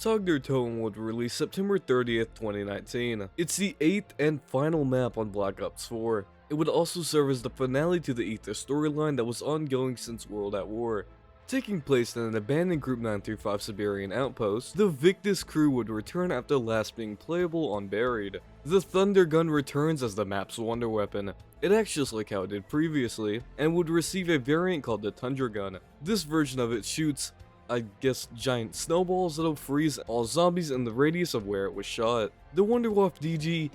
Toten would release September 30th, 2019. It's the 8th and final map on Black Ops 4. It would also serve as the finale to the Ether storyline that was ongoing since World at War. Taking place in an abandoned Group 935 Siberian outpost, the Victus crew would return after last being playable on Buried. The Thunder Gun returns as the map's wonder weapon. It acts just like how it did previously, and would receive a variant called the Tundra Gun. This version of it shoots, I guess, giant snowballs that'll freeze all zombies in the radius of where it was shot. The Wonderwaffe DG...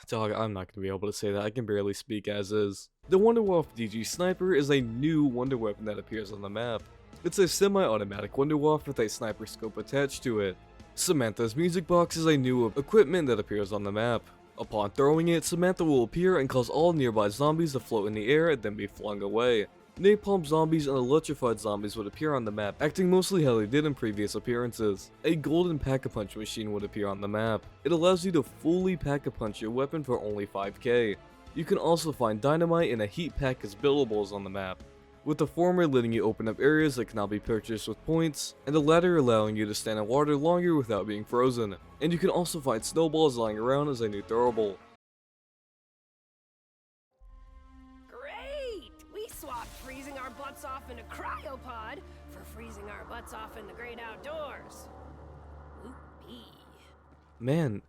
Dog, I'm not gonna be able to say that, I can barely speak as is. The Wonderwaffe DG Sniper is a new wonder weapon that appears on the map. It's a semi-automatic Wonderwaffe with a sniper scope attached to it. Samantha's music box is a new equipment that appears on the map. Upon throwing it, Samantha will appear and cause all nearby zombies to float in the air and then be flung away. Napalm zombies and electrified zombies would appear on the map, acting mostly how they did in previous appearances. A golden pack-a-punch machine would appear on the map. It allows you to fully pack-a-punch your weapon for only 5k. You can also find dynamite and a heat pack as buildables on the map, with the former letting you open up areas that can now be purchased with points, and the latter allowing you to stand in water longer without being frozen. And you can also find snowballs lying around as a new throwable. Swapped freezing our butts off in a cryopod for freezing our butts off in the great outdoors. Whoopee. Man,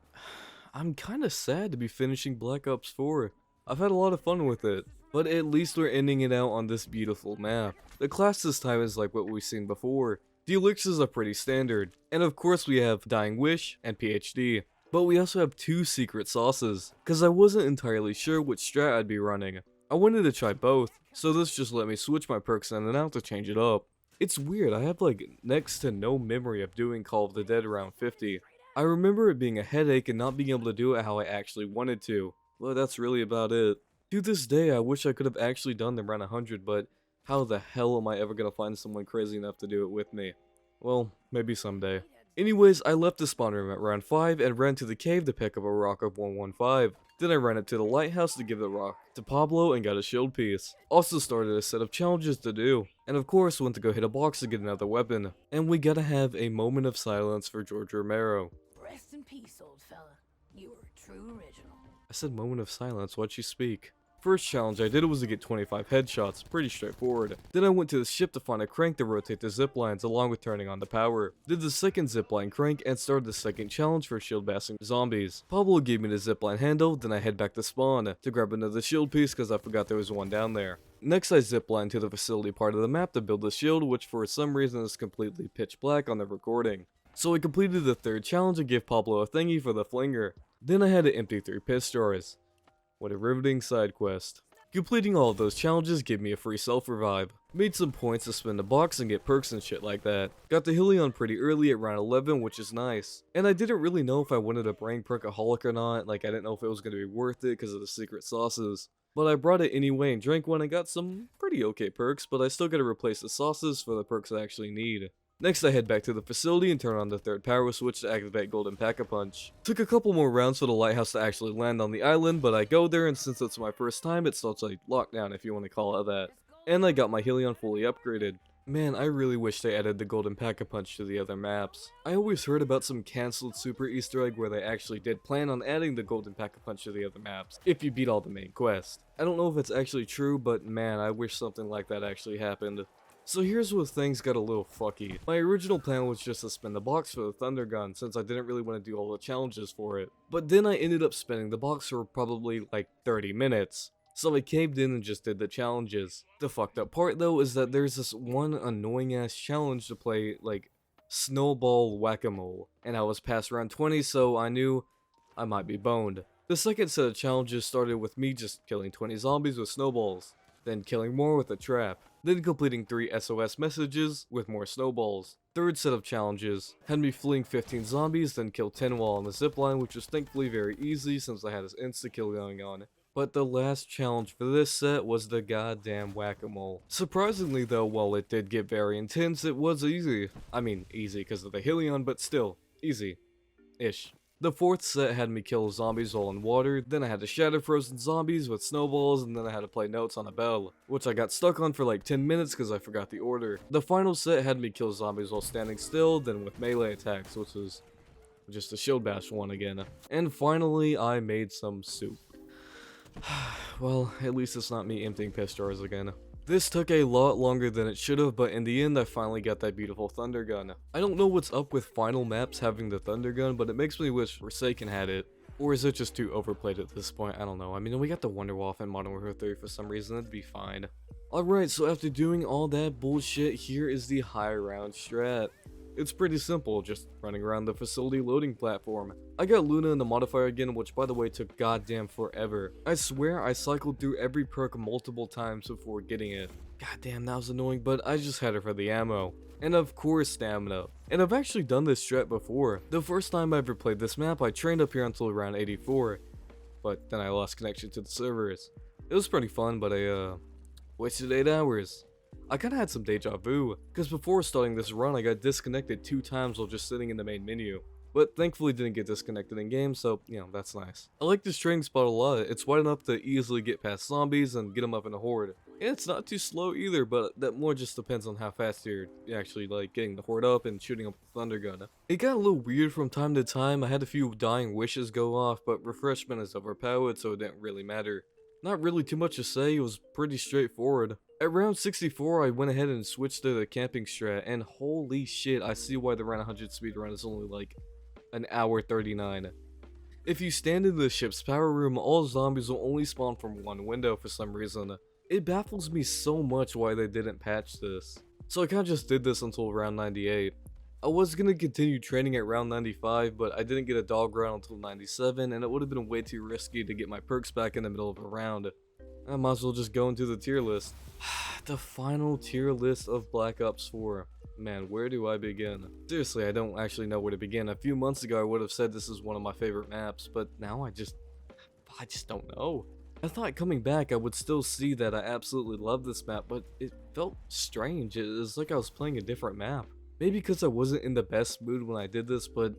I'm kinda sad to be finishing Black Ops 4. I've had a lot of fun with it, but at least we're ending it out on this beautiful map. The class this time is like what we've seen before. The elixirs are pretty standard, and of course we have Dying Wish and PhD. But we also have 2 secret sauces, cause I wasn't entirely sure which strat I'd be running. I wanted to try both, so this just let me switch my perks in and out to change it up. It's weird, I have like next to no memory of doing Call of the Dead around 50. I remember it being a headache and not being able to do it how I actually wanted to, but that's really about it. To this day, I wish I could have actually done them around 100, but how the hell am I ever gonna find someone crazy enough to do it with me? Well, maybe someday. Anyways, I left the spawn room at round 5 and ran to the cave to pick up a rock of 115. Then I ran up to the lighthouse to give the rock to Pablo and got a shield piece. Also started a set of challenges to do. And of course went to go hit a box to get another weapon. And we gotta have a moment of silence for George Romero. Rest in peace, old fella. You were a true original. I said moment of silence, why'd you speak? First challenge I did was to get 25 headshots, pretty straightforward. Then I went to the ship to find a crank to rotate the zip lines along with turning on the power. Did the second zipline crank and started the second challenge for shield bashing zombies. Pablo gave me the zipline handle, then I head back to spawn to grab another shield piece because I forgot there was one down there. Next I zipline to the facility part of the map to build the shield, which for some reason is completely pitch black on the recording. So I completed the third challenge and gave Pablo a thingy for the flinger. Then I had to empty 3 piss jars. What a riveting side quest. Completing all of those challenges gave me a free self-revive. Made some points to spin the box and get perks and shit like that. Got the Helion pretty early at round 11, which is nice. And I didn't really know if I wanted to bring Perkaholic or not, like I didn't know if it was going to be worth it because of the secret sauces. But I brought it anyway and drank one and got some pretty okay perks, but I still gotta replace the sauces for the perks I actually need. Next I head back to the facility and turn on the third power switch to activate Golden Pack-a-Punch. Took a couple more rounds for the lighthouse to actually land on the island, but I go there and since it's my first time it starts a lockdown if you want to call it that. And I got my Helion fully upgraded. Man, I really wish they added the Golden Pack-a-Punch to the other maps. I always heard about some cancelled super easter egg where they actually did plan on adding the Golden Pack-a-Punch to the other maps, if you beat all the main quests. I don't know if it's actually true, but man, I wish something like that actually happened. So here's where things got a little fucky. My original plan was just to spin the box for the Thunder Gun since I didn't really want to do all the challenges for it. But then I ended up spinning the box for probably like 30 minutes. So I caved in and just did the challenges. The fucked up part though is that there's this one annoying ass challenge to play like Snowball Whack-A-Mole. And I was past round 20 so I knew I might be boned. The second set of challenges started with me just killing 20 zombies with snowballs. Then killing more with a trap. Then completing 3 SOS messages with more snowballs. Third set of challenges had me fleeing 15 zombies, then kill 10 while on the zipline, which was thankfully very easy since I had this insta-kill going on. But the last challenge for this set was the goddamn Whack-A-Mole. Surprisingly though, while it did get very intense, it was easy. I mean, easy because of the Helion, but still, easy-ish. The fourth set had me kill zombies all in water, then I had to shatter frozen zombies with snowballs, and then I had to play notes on a bell, which I got stuck on for like 10 minutes because I forgot the order. The final set had me kill zombies while standing still, then with melee attacks, which was just a shield bash one again. And finally, I made some soup. Well, at least it's not me emptying piss jars again. This took a lot longer than it should have, but in the end I finally got that beautiful thunder gun. I don't know what's up with final maps having the thunder gun, but it makes me wish Forsaken had it. Or is it just too overplayed at this point? I don't know. I mean, we got the Wonderwall in Modern Warfare 3 for some reason, it'd be fine. Alright, so after doing all that bullshit, here is the high round strat. It's pretty simple, just running around the facility loading platform. I got Luna in the modifier again, which by the way took goddamn forever. I swear I cycled through every perk multiple times before getting it. Goddamn, that was annoying, but I just had her for the ammo. And of course stamina. And I've actually done this strat before. The first time I ever played this map, I trained up here until around 84. But then I lost connection to the servers. It was pretty fun, but I wasted 8 hours. I kinda had some deja vu, because before starting this run I got disconnected 2 times while just sitting in the main menu. But thankfully didn't get disconnected in game, so, you know, that's nice. I like this training spot a lot. It's wide enough to easily get past zombies and get them up in a horde. And it's not too slow either, but that more just depends on how fast you're actually like getting the horde up and shooting up with the thunder gun. It got a little weird from time to time. I had a few dying wishes go off, but refreshment is overpowered, so it didn't really matter. Not really too much to say, it was pretty straightforward. At round 64, I went ahead and switched to the camping strat, and holy shit, I see why the round 100 speedrun is only like an hour 39. If you stand in the ship's power room, all zombies will only spawn from one window for some reason. It baffles me so much why they didn't patch this. So I kinda just did this until round 98. I was gonna continue training at round 95, but I didn't get a dog round until 97, and it would have been way too risky to get my perks back in the middle of a round. I might as well just go into the tier list. The final tier list of Black Ops 4. Man, where do I begin? Seriously, I don't actually know where to begin. A few months ago I would have said this is one of my favorite maps, but now I just don't know. I thought coming back I would still see that I absolutely love this map, but it felt strange. It was like I was playing a different map. Maybe because I wasn't in the best mood when I did this, but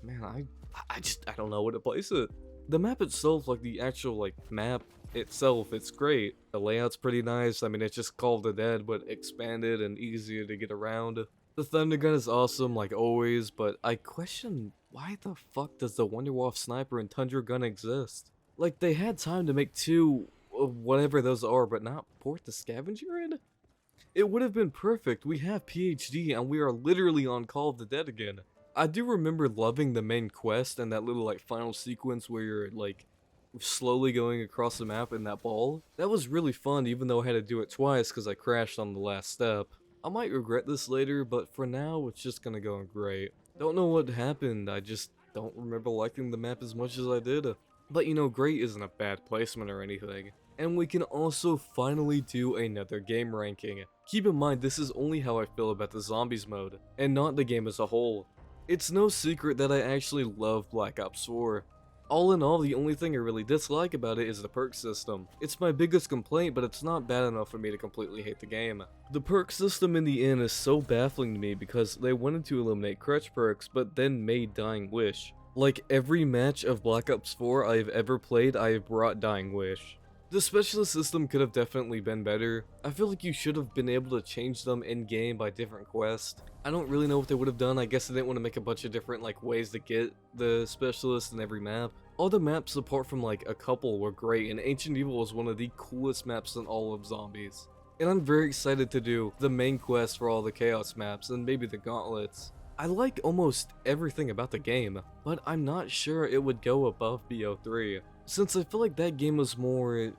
man, I don't know where to place it. The map itself, like the actual like map itself, it's great. The layout's pretty nice. I mean, it's just Call of the Dead, but expanded and easier to get around. The thunder gun is awesome, like always, but I question why the fuck does the Wonderwall sniper and Tundra gun exist? Like, they had time to make 2 of whatever those are, but not port the scavenger in? It would have been perfect. We have PhD and we are literally on Call of the Dead again. I do remember loving the main quest and that little like final sequence where you're like slowly going across the map in that ball. That was really fun, even though I had to do it twice because I crashed on the last step. I might regret this later, but for now it's just gonna go great. Don't know what happened, I just don't remember liking the map as much as I did. But you know, great isn't a bad placement or anything. And we can also finally do another game ranking. Keep in mind, this is only how I feel about the zombies mode, and not the game as a whole. It's no secret that I actually love Black Ops 4. All in all, the only thing I really dislike about it is the perk system. It's my biggest complaint, but it's not bad enough for me to completely hate the game. The perk system in the end is so baffling to me because they wanted to eliminate crutch perks, but then made Dying Wish. Like every match of Black Ops 4 I have ever played, I have brought Dying Wish. The specialist system could have definitely been better. I feel like you should have been able to change them in-game by different quests. I don't really know what they would have done. I guess they didn't want to make a bunch of different like ways to get the specialist in every map. All the maps apart from like a couple were great, and Ancient Evil was one of the coolest maps in all of Zombies. And I'm very excited to do the main quest for all the Chaos maps and maybe the Gauntlets. I like almost everything about the game, but I'm not sure it would go above BO3. Since I feel like that game was more,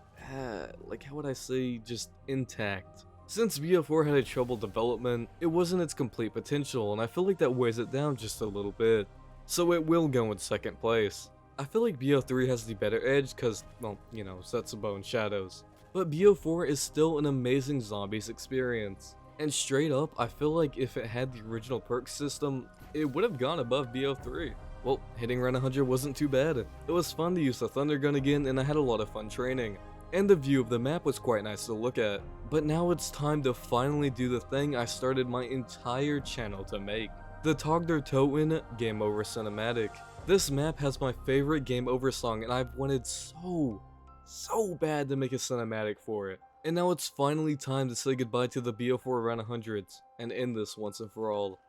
like how would I say, just intact. Since BO4 had a troubled development, it wasn't its complete potential, and I feel like that weighs it down just a little bit. So it will go in second place. I feel like BO3 has the better edge cause, well, you know, Setsubo and Shadows. But BO4 is still an amazing Zombies experience. And straight up, I feel like if it had the original perk system, it would have gone above BO3. Well, hitting round 100 wasn't too bad. It was fun to use the Thunder Gun again, and I had a lot of fun training. And the view of the map was quite nice to look at. But now it's time to finally do the thing I started my entire channel to make. The Toten Game Over Cinematic. This map has my favorite game over song, and I've wanted so bad to make a cinematic for it. And now it's finally time to say goodbye to the BO4 around 100s, and end this once and for all.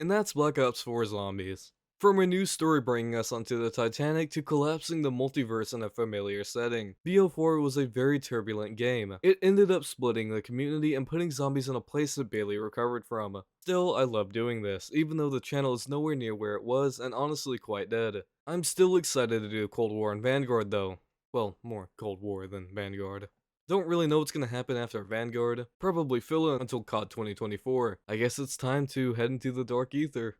And that's Black Ops 4 Zombies. From a new story bringing us onto the Titanic to collapsing the multiverse in a familiar setting, BO4 was a very turbulent game. It ended up splitting the community and putting zombies in a place that barely recovered from. Still, I love doing this, even though the channel is nowhere near where it was and honestly quite dead. I'm still excited to do Cold War and Vanguard though. Well, more Cold War than Vanguard. Don't really know what's gonna happen after Vanguard. Probably fill in until COD 2024. I guess it's time to head into the dark ether.